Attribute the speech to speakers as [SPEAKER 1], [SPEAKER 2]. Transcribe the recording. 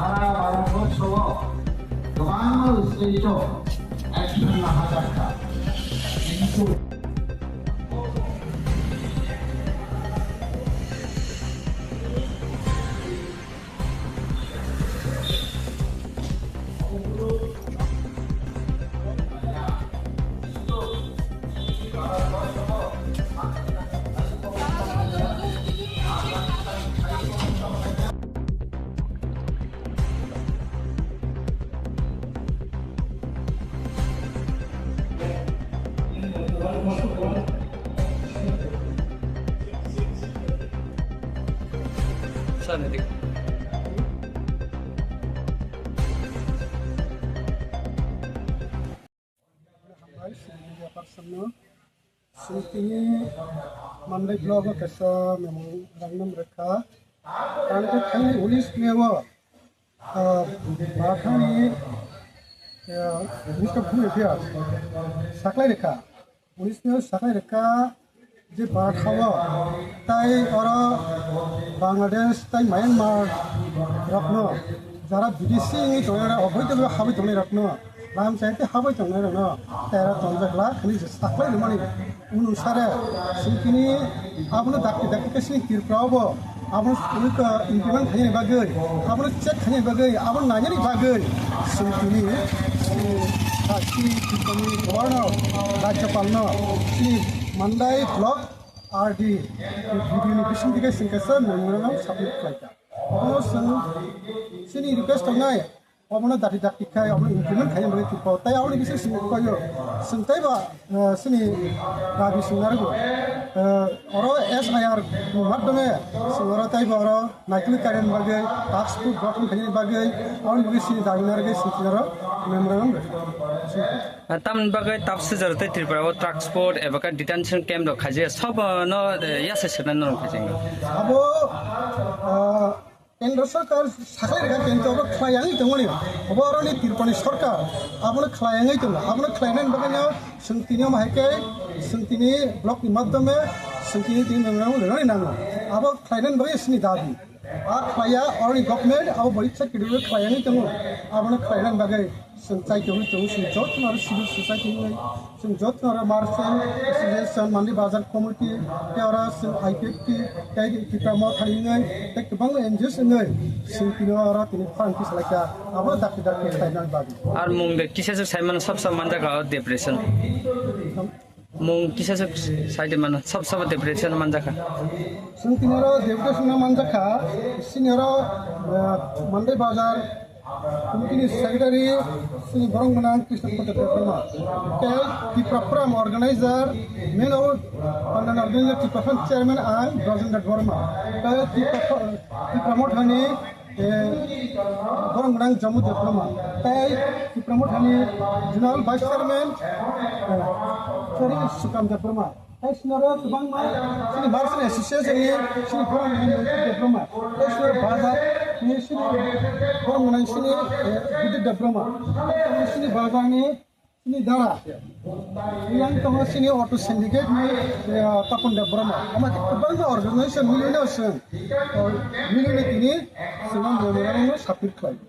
[SPEAKER 1] 바라보면서 그만을 쓰이죠. 액션을 하자까. 인수.
[SPEAKER 2] Sana dik.
[SPEAKER 3] Sini Mandai blog kesa memang rangnam rekha. Karena kami ulis mewa bahkan Mr. Bhu Efia saklai rekha. Ulis mewa saklai rekha যে বাঘ খাওয়া তাই ওরা বাংলাদেশ তাই Myanmar রত্ন যারা বিদেশি জনেরা অবৈধভাবে হাবি জনে রত্ন রাম চাইতে হাবি জনে রত্ন তারা তন্দ্রগলা খালি সাকলাই মানে অনুসারে সেইখিনি আপনার ডাক্তি ডাক্তি সিনি তিরপ্রাব আপনার ইমপ্লিমেন্ট খাইনি বাগৈ আপনার চেক খাইনি বাগৈ আপনার নাজানি বাগৈ সেইখিনি সাক্ষী গভর্নর রাজ্যপাল সিনি Mandai blog RD video ni bikin singkasa memang submit kerja. Kalau sini request orang ni, orang dari kai, orang implement kai yang boleh tipu. Tapi orang ni bisa submit kaya, sentai bah sini rabi sungar go. Orang SIR macam ni, sungar tapi orang naikli karen bagai, passport document kai ni bagai, orang boleh sini daginar ke sini memang
[SPEAKER 2] Taman bagai tapsi jarut Tripura o transport evakan detention camp do khaje sob no yase sedan no khaje
[SPEAKER 3] abo কেন্দ্র সরকার সাকলাই রেখা কেন্দ্র খায়াঙই দঙনি abo aroni tirpani সরকার abone খায়াঙই দङ abone খায়ানান baganya sungtini mahike sungtini blok ni madhyame sungtini tin memang lengani nango abo খায়ানান bagai sini dabi khaya aroni government abo baritsa kidu খায়াঙই dङ abone খায়ানান bagai संचाई के हुए जत्न civil society में जत्न merchant association मंडी बाजार committee तेरा IPFT किताब Thai गोबां NGOs सिंपिनो तीन फांकी सलाइका अब दाखी दाखी खायनानै बाबी
[SPEAKER 2] और मुंग किसेसो साइमन सब मानजा का डिप्रेशन मुंग किसेसो साइड मन सब डिप्रेशन मानजा का
[SPEAKER 3] सिंपिनो डिप्रेशन मानजा का सिनियर मंडी बाजार Kini secretary sini barang menang Krishna Patra Dharma. Kaya di program organizer, main और pandan organizer di program chairman and Rajendra Dharma. Kaya di promote hani barang menang Jammu Dharma. Kaya di promote hani general vice chairman Sri Sukam Dharma. Kaya sinara tubang sini Marsin Association ni sini barang menang Dharma. Kaya sinara bazar ni sini barang menang sini Bidit Dharma. Kaya sini bazar ni sini Dara. Yang kami sini auto syndicate ni Tapun Dharma. Amat tubang organisation miliuner ini senang memang sapir klay.